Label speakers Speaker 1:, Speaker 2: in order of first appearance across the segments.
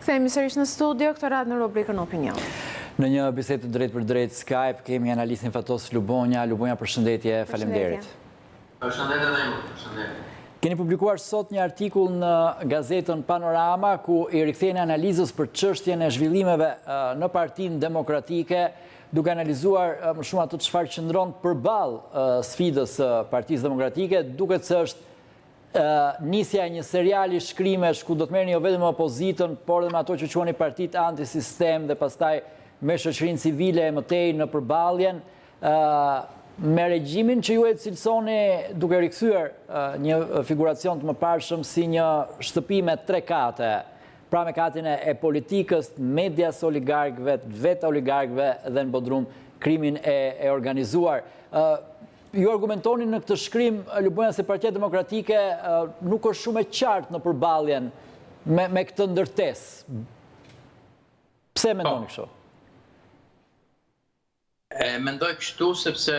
Speaker 1: Kthehemi sërish në studio, këtë radhë në rubrikën Opinion.
Speaker 2: Në një bisedë të drejt për drejt Skype, kemi analistin Fatos Lubonja. Lubonja, përshëndetje, faleminderit.
Speaker 3: Përshëndetje dhe ju, përshëndetje.
Speaker 2: Keni publikuar sot një artikull në gazetën Panorama, ku i riktheni analizës për çështjen e zhvillimeve në Partinë Demokratike, duke analizuar më shumë ato çfarë qëndron përballë sfidës së Partisë Demokratike, duket se është nisja e një seriali shkrimesh ku do të merrni jo vetëm opozitën, por edhe me ato që quheni partitë antisistem dhe pastaj me shoqërinë civile e mëtej në përballjen me regjimin që ju e cilësoni duke rikthyer një figuracion të mëparshëm si një shtëpi me 3 kate, pra me katin e politikës, medias oligarkëve, vetë oligarkëve dhe në bodrum krimin e organizuar. Ju argumentoni në këtë shkrim, Lubonja, se Partia Demokratike nuk është shumë e qartë në përballjen me këtë ndërtesë. Pse mendoni kështu?
Speaker 3: Mendoj kështu sepse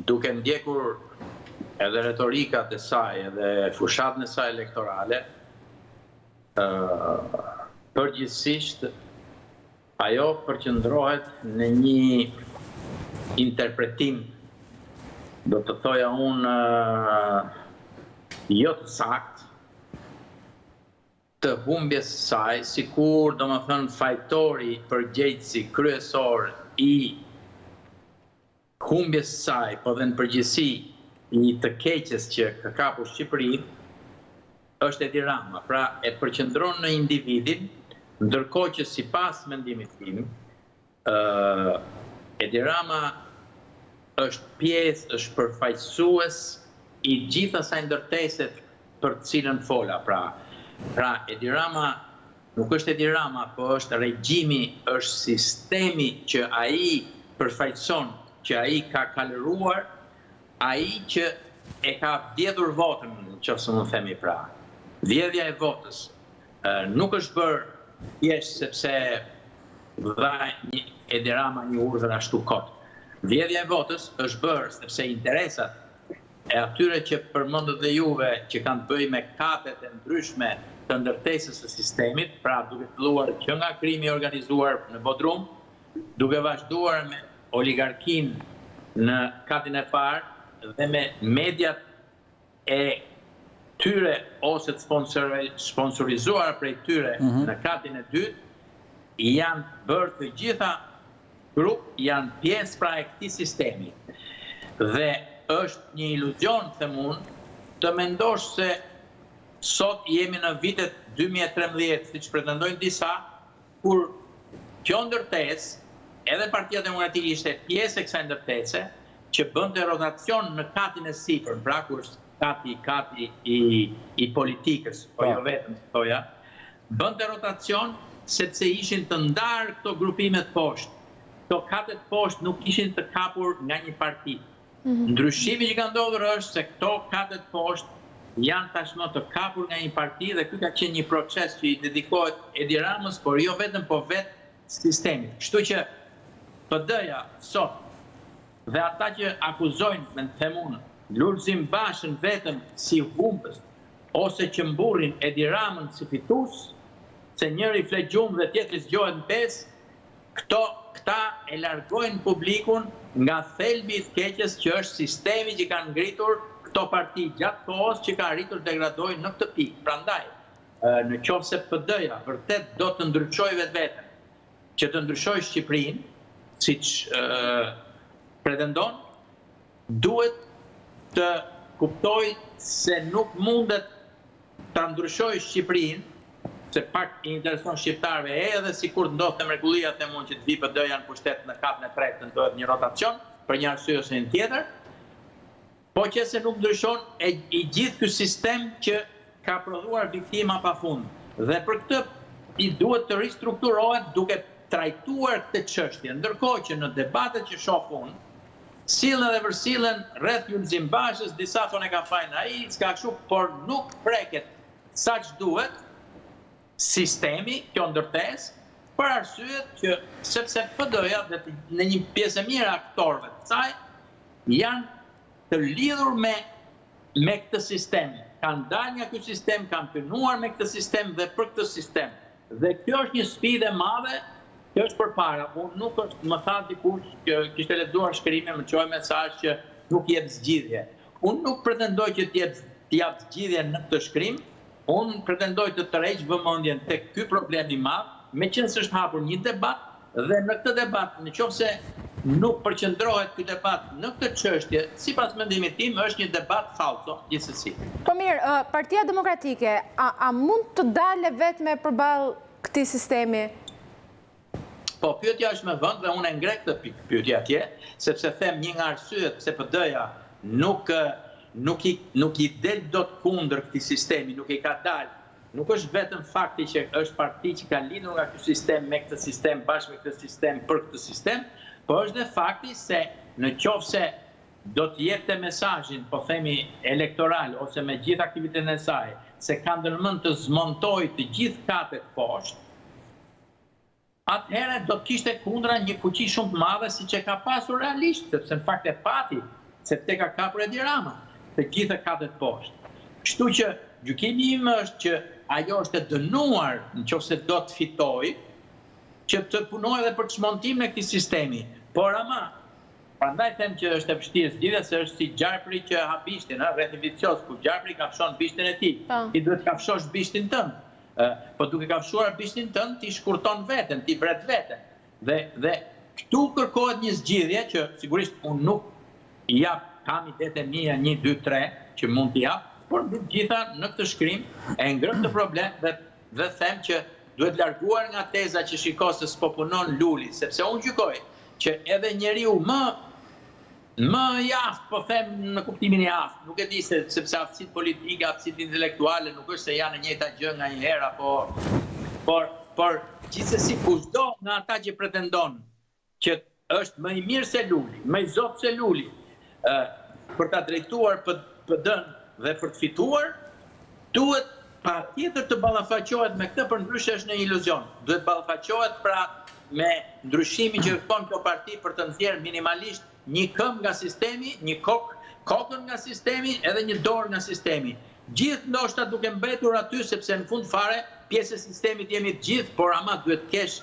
Speaker 3: duke ndjekur edhe retorikat e saj, edhe fushatën e saj elektorale, përgjithsisht ajo përqendrohet në një interpretim, do të thoja unë, jo të sakt, të humbjes saj, sikur do më thënë fajtori përgjegjësi kryesor i humbjes saj, po dhe në përgjithësi i të keqes që ka kapur Shqipërinë, është Edi Rama. Pra e përqendron në individin, ndërkohë që sipas mendimit tim, Edi Rama është pjesë, është përfaqësues i gjithë asaj ndërtese për të cilën fola. Pra Edi Rama nuk është Edi Rama, po është regjimi, është sistemi që ai përfaqëson, që ai ka kaloruar, ai që e ka vjedhur votën, nëse më themi pra. Vjedhja e votës nuk është bërë thjesht sepse dha Edi Rama një urdhër ashtu kot. Vjedhja e votës është bërë sepse interesat e atyre që përmendët dhe juve që kanë të bëjë me katet e ndryshme të ndërtesës së sistemit, pra duke filluar që nga krimi organizuar në Bodrum, duke vazhduar me oligarkinë në katin e parë dhe me mediat e tyre ose të sponsorizuar prej tyre në katin e dytë, janë bërë të gjitha grup, janë pjesë pra e këtij sistemi. Dhe është një iluzion, them unë, të mendosh se sot jemi në vitet 2013, siç pretendojnë disa, kur kjo ndërtesë, edhe Partia Demokratike ishte pjesë e kësaj ndërtese, që bënte rotacion në katin e sipër, pra kur kati i politikës, po jo vetëm thoja, bënte rotacion sepse ishin të ndarë këto grupimet poshtë. Këto katet poshtë nuk ishin të kapur nga një parti. Ndryshimi që ka ndodhur është se këto katet poshtë janë tashmë të kapur nga një parti dhe ky ka qenë një proces që i dedikohet Edi Ramës, por jo vetëm, po vetë sistemit. Kështu që PD-ja sot dhe ata që akuzojnë, me të them unë, Lulzim Bashën vetëm si humbës ose që mburrin Edi Ramën si fitues, se njëri flet gjumë dhe tjetri zgjohet në pesë, këta e largojnë publikun nga thelbi i të keqes që është sistemi që kanë ngritur këto parti gjatë kohës që ka arritur degradojnë në këtë pikë. Prandaj, në qoftë se PD-ja vërtet do të ndryshojë vetveten, që të ndryshojë Shqipërinë, siç pretendon, duhet të kuptojë se nuk mundet ta ndryshojë Shqipërinë, se pak i intereson shqiptarëve edhe sikur ndodhte te mrekullia të mund që të vi PD-ja në pushtet në katën e tretë të ndodhet një rotacion për një arsye ose një tjetër, po që se nuk ndryshon i gjithë ky sistem që ka prodhuar viktima pafund. Dhe për këtë i duhet të ristrukturohet duke trajtuar këtë çështje, ndërkohë që në debatet që shoh unë, sillen dhe vërsillen rreth Lulzim Bashës, disa thonë ka fajin ai, s'ka kështu, por nuk preket saq duhet sistemi, kjo ndërtesë, për arsyet që sepse PD-ja dhe në një pjesë e mirë aktorëve të saj janë të lidhur me këtë sistem. Kanë dalë nga ky sistem, kanë punuar me këtë sistem dhe për këtë sistem. Dhe kjo është një sfidë e madhe, kjo është përpara. Unë nuk është, më tha dikush që kishte lexuar shkrimin, më çoi mesazh që nuk jep zgjidhje. Unë nuk pretendoj që t'jap zgjidhje në këtë shkrim, unë pretendoj të tërheq vëmendjen tek ky problem i madh, meqenëse është hapur një debat dhe në këtë debat, nëse nuk përqendrohet ky debat në këtë çështje, sipas mendimit tim, është një debat falso gjithsesi.
Speaker 1: Po mirë, Partia Demokratike a mund të dalë vetëm përballë këtij sistemi?
Speaker 3: Po, pyetja është me vend dhe unë e ngre këtë pyetje atje, sepse them një nga arsyet pse PD-ja nuk i del dot kundër këtij sistemi, nuk i ka dalë. Nuk është vetëm fakti që është parti që ka lidhur nga ky sistem me këtë sistem, bashkë me këtë sistem për këtë sistem, po është dhe fakti se në qoftë se do të jepte mesazhin, po themi elektoral ose me gjithë aktivitetin e saj, se ka ndërmend të zmontojë të gjithë katet poshtë, atëherë do të kishte kundra një fuqi shumë të madhe siç e ka pasur realisht, sepse në fakt e pati, sepse ka kapur Edi Rama të gjitha katet poshtë. Kështu që gjykimi im është që ajo është e dënuar nëse do të fitojë, që të punojë edhe për çmontimin e këtij sistemi. Por ama, prandaj them që është e vështirë zgjidhja, se është si gjarpri që ha bishtin, rreth i vicioz, ku gjarpri kafshon bishtin e tij. Ti duhet të kafshosh bishtin tënd. Po duke kafshuar bishtin tënd, ti shkurton veten, ti vret veten. Dhe këtu kërkohet një zgjidhje që sigurisht unë nuk i jap kandidatet mia 1, 2, 3 që mund t'i jap, por mbi të gjitha në këtë shkrim e ngrem të problem dhe them që duhet larguar nga teza që shiko se s'po punon Luli, sepse unë gjykoj që edhe njeriu më i aftë, po them në kuptimin e aftë, nuk e di sepse aftësitë politike, aftësitë intelektuale nuk është se janë e njëjta gjë nga një hera, por gjithsesi kushdo nga ata që pretendon që është më i mirë se Luli, më i zot se Luli, për ta drejtuar PD-n dhe për të fituar, duhet patjetër të ballafaqohet me këtë, për ndryshe është në iluzion. Duhet ballafaqohet pra me ndryshimin që kërkon kjo parti për të nxjerrë minimalisht një këmbë nga sistemi, një kokën nga sistemi, edhe një dorë nga sistemi. Gjithë ndoshta duke mbetur aty, sepse në fund fare pjesë e sistemit jemi të gjithë, por ama duhet kesh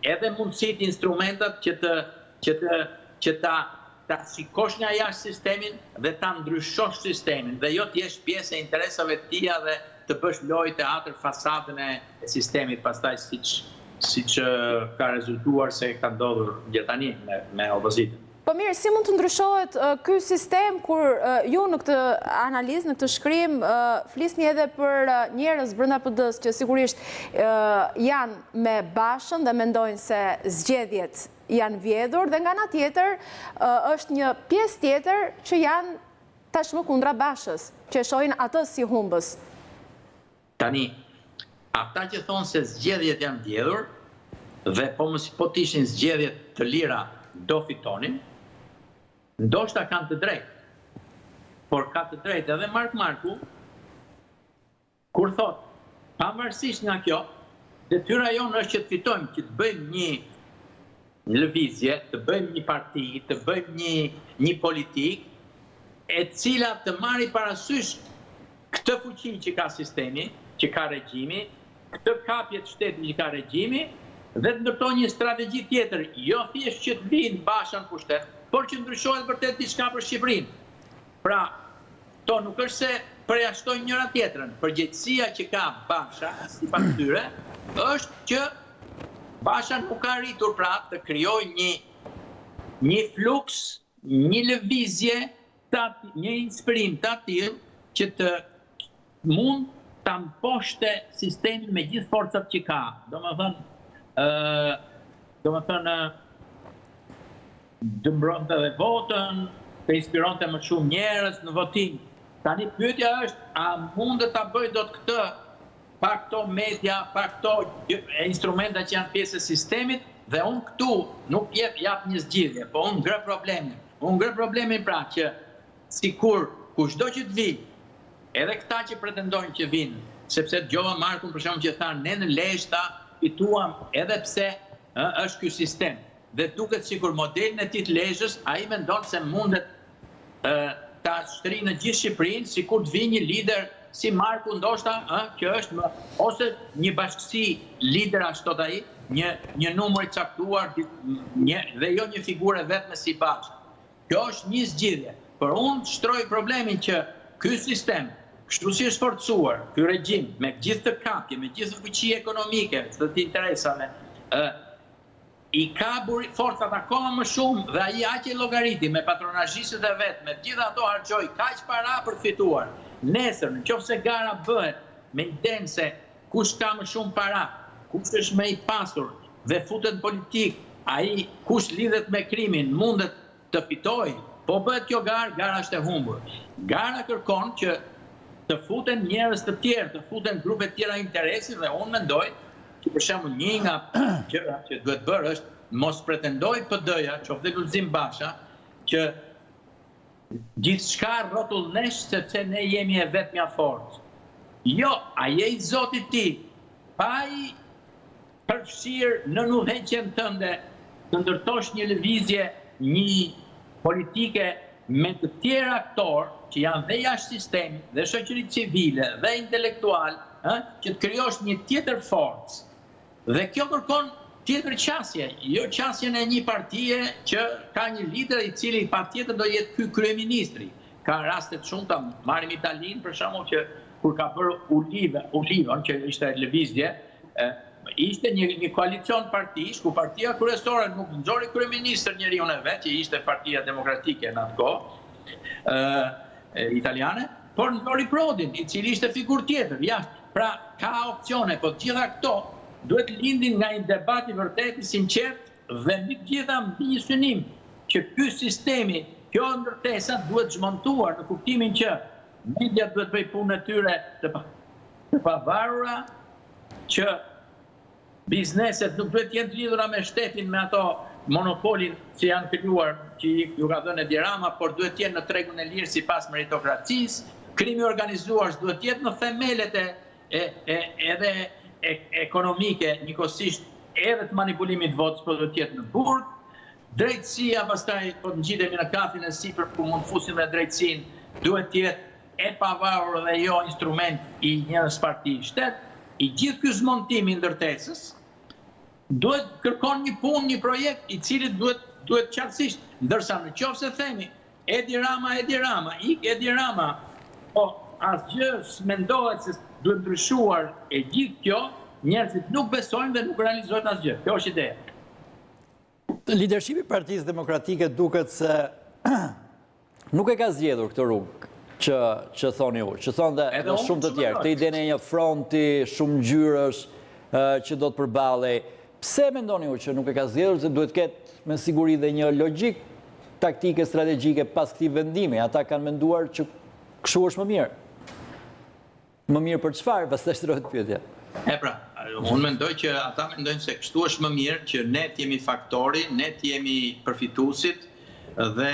Speaker 3: edhe mundësitë, instrumentat që ta shikosh nga jashtë sistemin dhe ta ndryshosh sistemin, dhe jo t'jesh pjesë e interesave të tia dhe të bësh lojë teatër fasadën e sistemit, pastaj siç ka rezultuar se ka ndodhur gjithtani me opozitën.
Speaker 1: Po mirë, si mund të ndryshohet ky sistem kur ju në këtë analizë, në këtë shkrim, flisni edhe për njerëz brenda PD-s që sigurisht janë me Bashën dhe mendojnë se zgjedhjet janë vjedhur, dhe nga ana tjetër është një pjesë tjetër që janë tashmë kundra Bashës, që shohin atë si humbës.
Speaker 3: Tani, ata që thonë se zgjedhjet janë vjedhur dhe po të ishin zgjedhjet të lira do fitonin, ndoshta kanë të drejtë. Por ka të drejtë edhe Mark Marku, kur thot, pavarësisht nga kjo, detyra jonë është që të fitojmë, që të bëjmë një lëvizje, të bëjmë një parti, të bëjmë një politik, e cila të marri parasysh këtë fuqi që ka sistemi, që ka regjimi, këtë kapje të shtetit që ka regjimi, dhe të ndërtoj një strategji tjetër, jo thjesht që të vinë Basha në pushtet, por që ndryshohet vërtet diçka për Shqipërinë. Pra, to nuk është se përjashtojnë njëra tjetrën. Përgjegjësia që ka Basha, sipas tyre, është që Basha nuk ka arritur pra të krijojë një fluks, një lëvizje, një inspirim të tillë që të mund ta mposhte sistemin me gjithë forcat që ka. Domethënë dëmbronte dhe votën, të inspironte më shumë njerëz në votim. Tani pyetja është, a mundet ta bëj dot këtë pa këto media, pa këto instrumenta që janë pjesë e sistemit, dhe unë këtu nuk jap një zgjidhje, po unë ngre problemin. Unë ngre problemin pra që sikur kushdo që të vinë, edhe këta që pretendojnë që vinë, sepse dëgjova Markun për shembull që tha ne në Lezhë fituam edhe pse është ky sistem. Dhe duket sikur modelin e tij të Lezhës, ai mendon se mundet ta shtrinë në gjithë Shqipërinë, sikur të vijë një lider si Marku ndoshta, që është ose një bashkësi liderash thot ai, një numër i caktuar dhe jo një figurë vetme si Basha. Kjo është një zgjidhje. Por unë shtroj problemin që ky sistem, kështu si është forcuar, ky regjim, me gjithë të kapje, me gjithë fuqi ekonomike, të interesave, i ka forcat akoma më shumë dhe ai aq e llogariti me patronazhistët e vet, me gjithë ato harxhoi kaq para për të fituar. Nesër, nëse gara bëhet me idenë se kush ka më shumë para, kush është më i pasur dhe futet në politik, ai kush lidhet me krimin mundet të fitojë, po bëhet kjo gara është e humbur. Gara kërkon që të futen njerëz të tjerë, të futen grupe të tjera interesi dhe unë mendoj që për shembull një nga gjërat që duhet bërë është mos pretendoj PD-ja, qoftë Lulzim Basha, që gjithçka rrotullnesh sepse ne jemi e vetmja forcë. Jo, ai je i zotit ti, pa i përfshirë në udhëheqjen tënde të ndërtosh një lëvizje, një politike me të tjerë aktorë që janë dhe jashtë sistemit, dhe shoqëritë civile, dhe intelektual, që të krijosh një tjetër forcë. Dhe kjo kërkon tjetër qasje, jo qasjen e një partie që ka një lider i cili patjetër do jetë ky kryeministri. Ka raste të shumta, marrim Italinë për shembull që kur ka bërë Ulivën, që ishte lëvizje, ishte një koalicion partish, ku partia kryesore nuk nxori kryeministër njeriu e vet, që ishte Partia Demokratike në atë kohë italiane, por nxori Prodin, i cili ishte figurë tjetër jashtë. Pra ka opsione, po gjitha këto duhet lindin nga një debat i vërtet i sinqert dhe mbi të gjitha mbi një synim që ky sistemi, kjo ndërtesa duhet zhmontuar në kuptimin që media duhet bëj punën e tyre të pavarura, që bizneset nuk duhet jenë të lidhura me shtetin, me ato monopolin që janë krijuar, që ju ka dhënë Edi Rama, por duhet jenë në tregun e lirë sipas meritokracisë. Krimi organizuar duhet jetë në themelet edhe ekonomike, njëkohësisht edhe të manipulimit votës, por duhet jetë në burg. Drejtësia, pastaj po të ngjitemi në kafin e sipër ku mund fusim dhe drejtësinë, duhet jetë e pavarur dhe jo instrument i njërës parti i shtet. I gjithë ky zmontim i ndërtesës duhet kërkon një punë, një projekt i cili duhet qartësisht, ndërsa në qoftë se themi Edi Rama, ik Edi Rama, po asgjë s'mendohet se duhet ndryshuar e gjithë kjo, njerëzit nuk besojnë dhe nuk realizohet asgjë. Kjo është ideja.
Speaker 2: Lidershipi i Partisë Demokratike duket se nuk e ka zgjedhur këtë rrugë që thoni ju, që thonë dhe shumë të tjerë, këtë idenë e një fronti, shumë ngjyrësh që do të përballej. Pse mendoni ju që nuk e ka zgjedhur, se duhet ketë me siguri dhe një logjik taktike, strategjike pas këtij vendimi? Ata kanë menduar që kështu është më mirë. Më mirë për çfarë? Pastaj shtrohet pyetja.
Speaker 3: Pra, unë mendoj që ata mendojnë se kështu është më mirë, që ne të jemi faktori, ne të jemi përfituesit dhe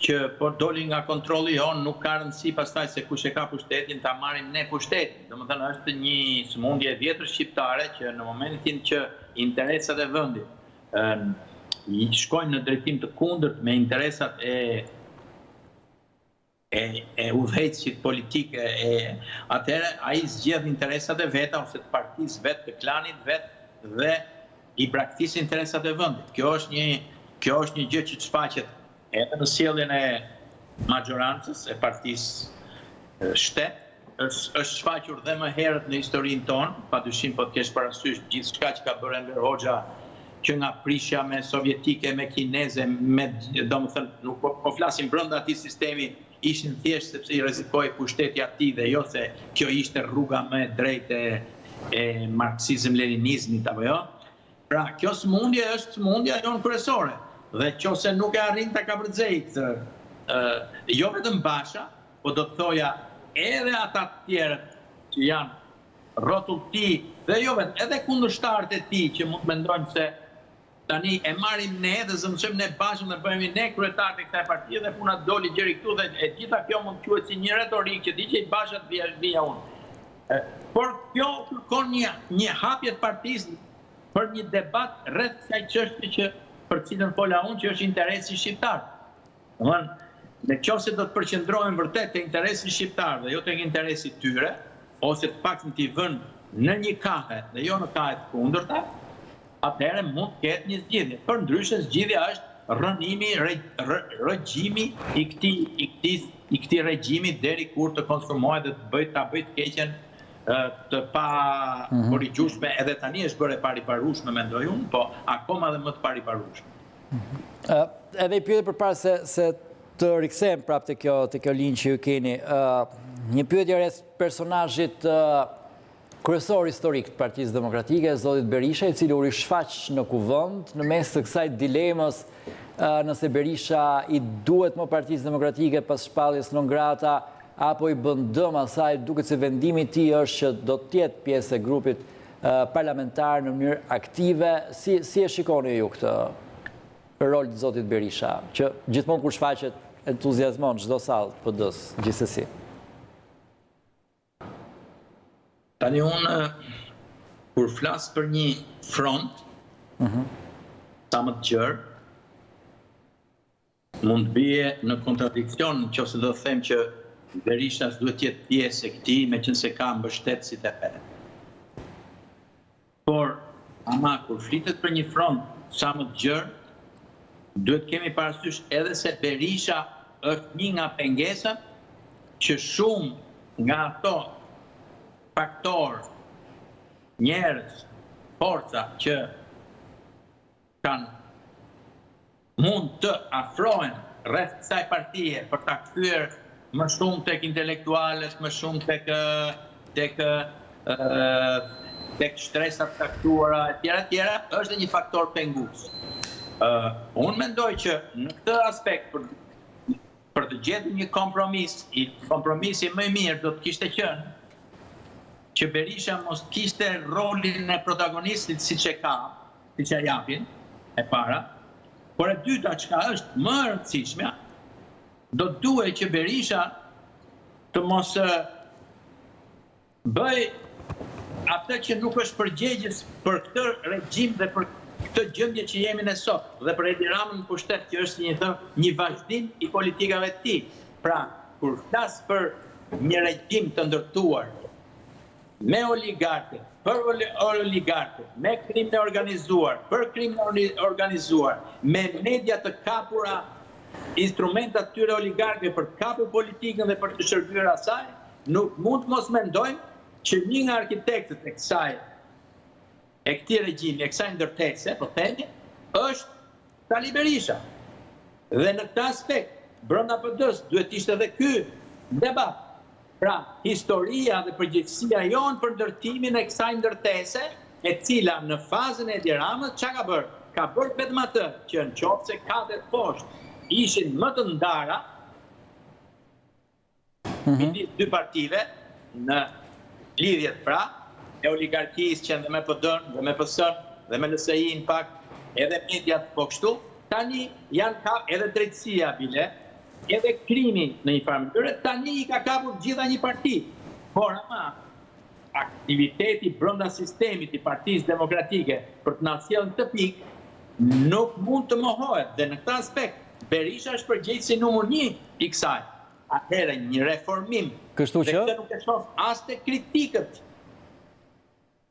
Speaker 3: që po doli nga kontrolli jon, nuk ka rëndësi pastaj se kush e ka pushtetin, ta marrim ne pushtetin. Domethënë është një sëmundje e vjetër shqiptare që në momentin që interesat e vendit shkojnë në drejtim të kundërt me interesat e udhëheqësit politik, atëherë ai zgjedh interesat e veta ose të partisë vet, të klanit vet dhe i braktis interesat e vendit. Kjo është një gjë që shfaqet edhe në sjelljen e majorancës e partisë shtet, është shfaqur dhe më herët në historinë tonë, padyshim po të kesh parasysh gjithçka që ka bërë Enver Hoxha, që nga prishja me sovjetike, me kineze, domethënë nuk po flasim brenda atij sistemi, ishin thjesht sepse i rrezikoi pushteti atij dhe jo se kjo ishte rruga më e drejtë e marksizëm-leninizmit apo jo. Pra, kjo sëmundje është sëmundja jonë kryesore. Dhe qose nuk e arrin ta kapërcejë këtë, jo vetëm Basha, po do të thoja edhe ata të tjerët që janë rrotull ti, dhe jo vetëm edhe kundërshtarët e tij që mund të mendojnë se tani e marrim ne dhe zëmshëm ne Bashën dhe bëhemi ne kryetarët e kësaj partie dhe puna doli gjeri këtu dhe e gjitha kjo mund të quhet si një retorikë që diçi Basha të vija unë. Por kjo kërkon një hapje të partisë për një debat rreth kësaj çështje që për cilën fola unë, që është interesi shqiptar. Domethënë, në qoftë se do të përqendrohen vërtet te interesi shqiptar dhe jo tek interesi tyre, ose të paktën t'i vënë në një kahe dhe jo në kahe të kundërta, atëherë mund të ketë një zgjidhje. Përndryshe zgjidhja është rënimi, regjimi i këtij regjimi deri kur të konsumohet dhe ta bëj të keqen të pa korrigjueshme, edhe tani është bërë e pariparueshme mendoj unë, po akoma dhe më të pariparueshme.
Speaker 2: Edhe i pyetje përpara se të rikthejmë prapë te kjo linjë që ju keni, një pyetje rreth personazhit kryesor historik të Partisë Demokratike, zotit Berisha, i cili u rishfaq në kuvend në mes të kësaj dilemës nëse Berisha i duhet më Partisë Demokratike pas shpalljes non grata apo i bën dëm asaj, duket se vendimi i tij është që do të jetë pjesë e grupit parlamentar në mënyrë aktive. Si e shikoni ju këtë rol të zotit Berisha, që gjithmonë kur shfaqet entuziazmon çdo sallë të PD-s gjithsesi?
Speaker 3: Tani unë, kur flas për një front, sa më të gjerë, mund të bie në kontradikcion nëse do të them që Berisha duhet të jetë pjesë e këtij, meqense ka mbështetësit e vet. Por, ama kur flitet për një front sa më të gjerë, duhet kemi parasysh edhe se Berisha është një nga pengesat që shumë nga ato faktor, njerëz, forca që mund të afrohen rreth kësaj partie për ta kthyer më shumë tek intelektualët, më shumë tek shtresat caktuara etj, është një faktor pengus. Unë mendoj që në këtë aspekt për të gjetur një kompromisi më i mirë do të kishte qenë që Berisha mos kishte rolin e protagonistit siç e japin e para, por e dyta çka është më e rëndësishme, do duhet që Berisha të mos bëj atë që nuk është përgjegjës për këtë regjim dhe për këtë gjendje që jemi ne sot, dhe për Edi Ramën në pushtet që është një vazhdim i politikave të tij. Pra, kur flas për një regjim të ndërtuar me oligarkët, për oligarkët, me krimin e organizuar, për krimin e organizuar, me media të kapura, instrumentat tyre oligarkëve për të kapur politikën dhe për të shërbyer asaj, nuk mund të mos mendojmë që një nga arkitektët e këtij regjimi, e kësaj ndërtese, po themi, është Sali Berisha. Dhe në këtë aspekt, brenda PD-s duhet ishte edhe ky debat. Pra, historia dhe përgjegjësia jonë për ndërtimin e kësaj ndërtese, e cila në fazën e Edi Ramës çka ka bërë? Ka bërë vetëm atë që nëse katër poshtë ishin më të ndara midis dy partive në lidhjet pra e oligarkisë që dhe me PD-n dhe me PS-n dhe me LSI-n pak edhe mediat po kështu, tani janë ka edhe drejtësia bile, edhe krimi në një farë mënyrë, tani i ka kapur gjitha një parti. Por ama aktiviteti brenda sistemit i Partisë Demokratike për të na sjellë këtë pikë nuk mund të mohohet. Dhe në këtë aspekt Berisha është përgjegjësi numër 1 i kësaj. Atëherë një reformim.
Speaker 2: Kështu që
Speaker 3: nuk e shoh as te kritikët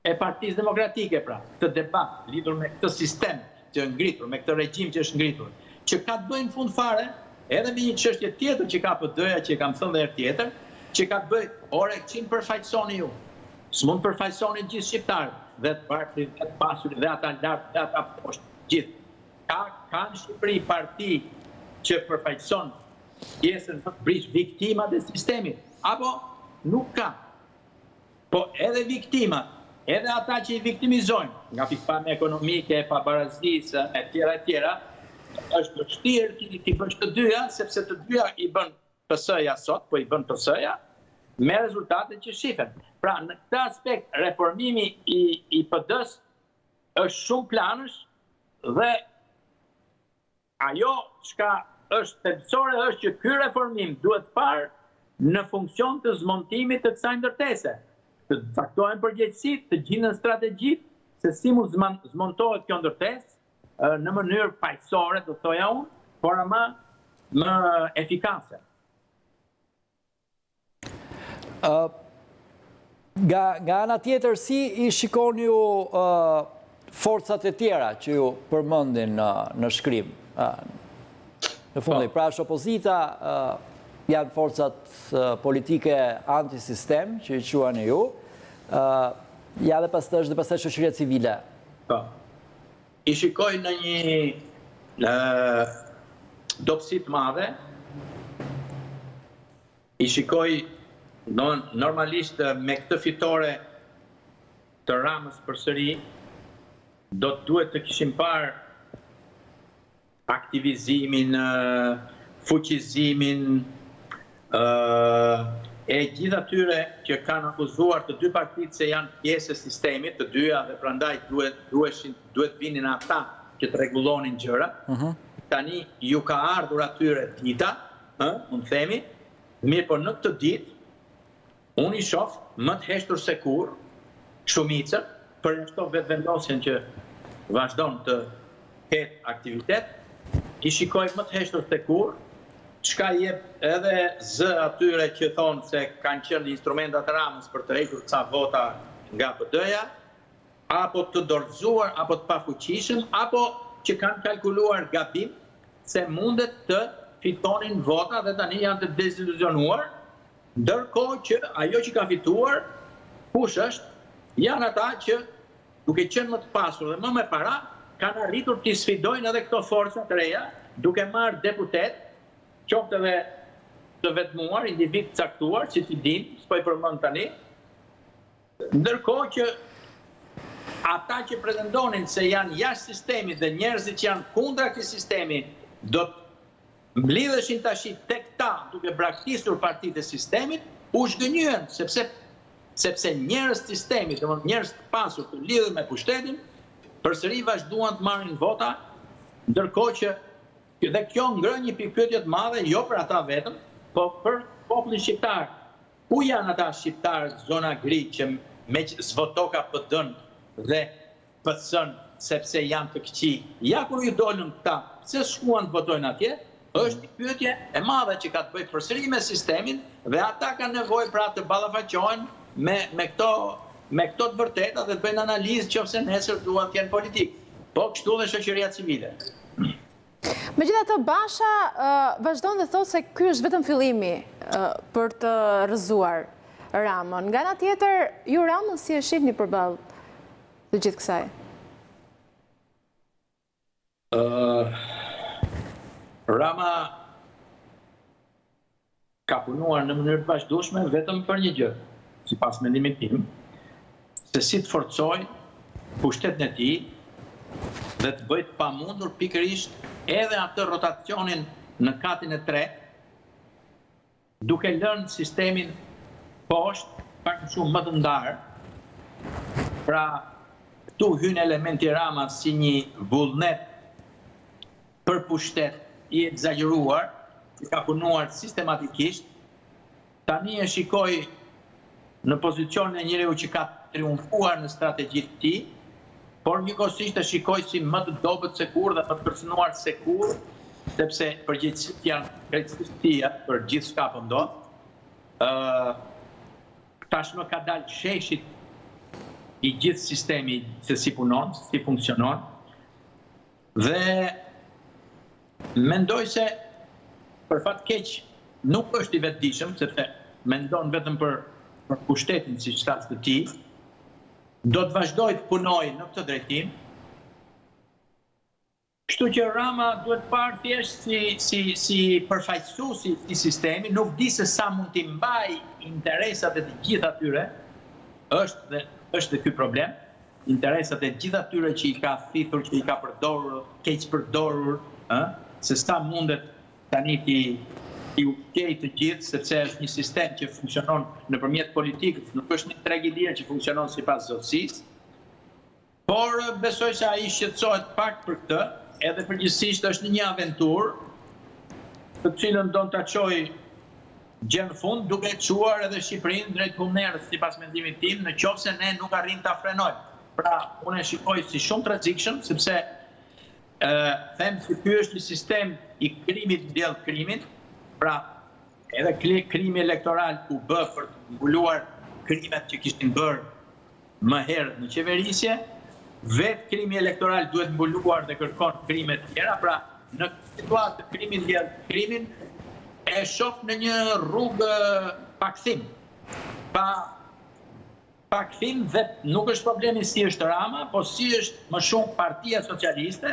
Speaker 3: e Partisë Demokratike, pra, këtë debat lidhur me këtë sistem që është ngritur, me këtë regjim që është ngritur, që ka të bëjë në fund fare edhe me një çështje tjetër që ka PD-ja, që kam thënë herë tjetër, që ka të bëjë, ore, çim përfaqësoni ju. S'mund përfaqësoni gjithë shqiptarët dhe të pasur dhe ata lart dhe ata poshtë, gjithë. Ka në Shqipëri parti që përfaqëson pjesën më të brish viktimat e sistemit, apo nuk ka. Po edhe viktimat, edhe ata që i viktimizojnë nga pikpamja ekonomike, pabarazisë e tjera, është vështirë t'i bësh të dyja, sepse të dyja i bën PS-ja sot, po i bën PS-ja me rezultatet që shihen. Pra, në këtë aspekt, reformimi i PD-s është shumë planësh dhe ajo çka është thelbësore është që ky reformim duhet parë në funksion të zmontimit të kësaj ndërtese. Të caktohen përgjegjësitë, të gjenden strategjitë se si mund zmontohet kjo ndërtesë në mënyrë paqësore, do thoja unë, por ama më efikase.
Speaker 2: Nga ana tjetër, si i shikoni ju forcat e tjera që ju përmendin në shkrim? Në fund, pra është opozita, janë forcat politike antisistem, që i quani ju, ja dhe pastaj shoqëria civile.
Speaker 3: Po. I shikoj në një dobësi të madhe, i shikoj normalisht me këtë fitore të Ramës përsëri, duhet të kishim parë aktivizimin, fuqizimin e gjithë atyre që kanë akuzuar të dy partitë se janë pjesë e sistemit, të dyja dhe prandaj duhet vinin ata që të rregullonin gjërat. Tani ju ka ardhur atyre dita, mund themi, mirë po në këtë ditë unë i shoh më të heshtur se kur shumicën, për ashtu vetëvendosjen që vazhdon të ketë aktivitet, i shikoj më të heshtur se kur, çka jep edhe zë atyre që thonë se kanë qenë instrumentat Ramës për të hequr ca vota nga PD-ja, apo të dorëzuar, apo të pafuqishëm, apo që kanë kalkuluar gabim se mundet të fitonin vota dhe tani janë të deziluzionuar, ndërkohë që ajo që ka fituar, kush është, janë ata që duke qenë më të pasur dhe më me para, kanë arritur të sfidojnë edhe këto forca të reja, duke marrë deputet, qoftë edhe të vetmuar, individ caktuar, që ti din, s'po i përmend tani, ndërkohë që ata që pretendonin se janë jashtë sistemit dhe njerëzit që janë kundra këtij sistemi do të mblidheshin tash tek ta duke braktisur partitë e sistemit, u zhgënjyen sepse njerëz të sistemit, domethënë njerëz të pasur të lidhur me pushtetin, përsëri vazhduan të marrin vota, ndërkohë që dhe kjo ngrën një pikpyetje të madhe jo për ata vetëm, po për popullin shqiptar. Ku janë ata shqiptarët zona gri që me zvotoka PD-n dhe PS-n sepse janë të këqij? Ja kur ju dolën këta, pse shkuan të votojnë atje? Është një pyetje e madhe që ka të bëjë përsëri me sistemin dhe ata kanë nevojë pra të ballafaqohen me këto të vërteta dhe të bëjnë analizë qofse nesër duan të jenë politik. Po kështu dhe shoqëria civile.
Speaker 1: Megjithatë, Basha vazhdon dhe thotë se ky është vetëm fillimi për të rrëzuar Ramën. Nga ana tjetër, ju Ramën si e shihni përballë të gjithë kësaj?
Speaker 3: Rama ka punuar në mënyrë të vazhdueshme vetëm për një gjë, sipas mendimit tim, se si të forcojë pushtetin e tij dhe të bëjë të pamundur pikërisht edhe atë rotacionin në katin e tretë, duke lënë sistemin poshtë pak shumë më të ndarë. Pra, këtu hyn elementi Rama si një vullnet për pushtet i egzageruar, që ka punuar sistematikisht. Tani e shikoj në pozicionin e njeriu që ka triumfuar në strategjitë e tij, por njëkohësisht e shikoj si më të dobët se kur dhe më të kërcënuar se kur, sepse përgjegjësitë janë krejtësia për gjithë çka po ndodh. Tashmë ka dalë sheshit i gjithë sistemi se si punon, si funksionon. Dhe mendoj se për fat keq nuk është i vetëdijshëm, sepse mendon vetëm për pushtetin si shtat të tij. Do të vazhdoj të punoj në këtë drejtim. Kështu që Rama duhet parë thjesht si përfaqësues i sistemi, nuk di se sa mund t'i mbaj interesat e të gjithë atyre, është dhe ky problem, interesat e gjithë atyre që i ka thithur, që i ka përdorur, keq përdorur, se sa mundet tani ti uqej të gjithë, sepse është një sistem që funksionon nëpërmjet politikës, nuk është një treg i lirë që funksionon sipas zotësisë. Por besoj se ai shqetësohet pak për këtë, edhe përgjithsisht është një aventurë, të cilën do ta çojë gjë në fund, duke çuar edhe Shqipërinë drejt humnerës, sipas mendimit tim, në qoftë se ne nuk arrim ta frenojmë. Pra, unë e shikoj si shumë të rrezikshëm, sepse them se ky është një sistem i krimit ndjell krimin, pra edhe krimi elektoral u bë për të mbuluar krimet që kishin bërë më herët në qeverisje, vetë krimi elektoral duhet mbuluar dhe kërkon krime të tjera, pra në situatë të krimi ndjell krimin e shoh në një rrugë pakthim. Pakthim dhe nuk është problemi si është Rama, po si është më shumë Partia Socialiste,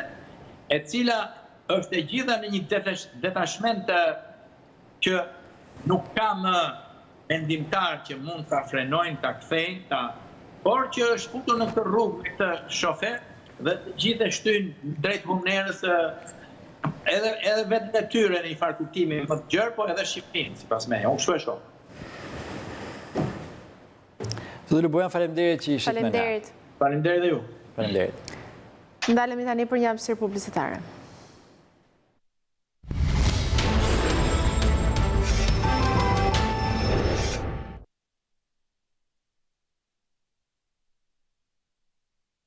Speaker 3: e cila është e gjitha në një detashment që nuk ka më mendimtar që mund ta frenojnë, ta kthejnë, por që është futur në këtë rrugë me këtë shofer dhe të gjithë e shtyjnë drejt humnerës edhe vetë detyre në një farë kuptimi më të gjerë, po edhe Shqipërinë, sipas meje. Unë kështu e shoh.
Speaker 2: Zotëri Bojan, faleminderit që ishit me na.
Speaker 1: Faleminderit.
Speaker 3: Faleminderit dhe ju.
Speaker 2: Faleminderit.
Speaker 1: Ndalemi tani për një hapësirë publicitare.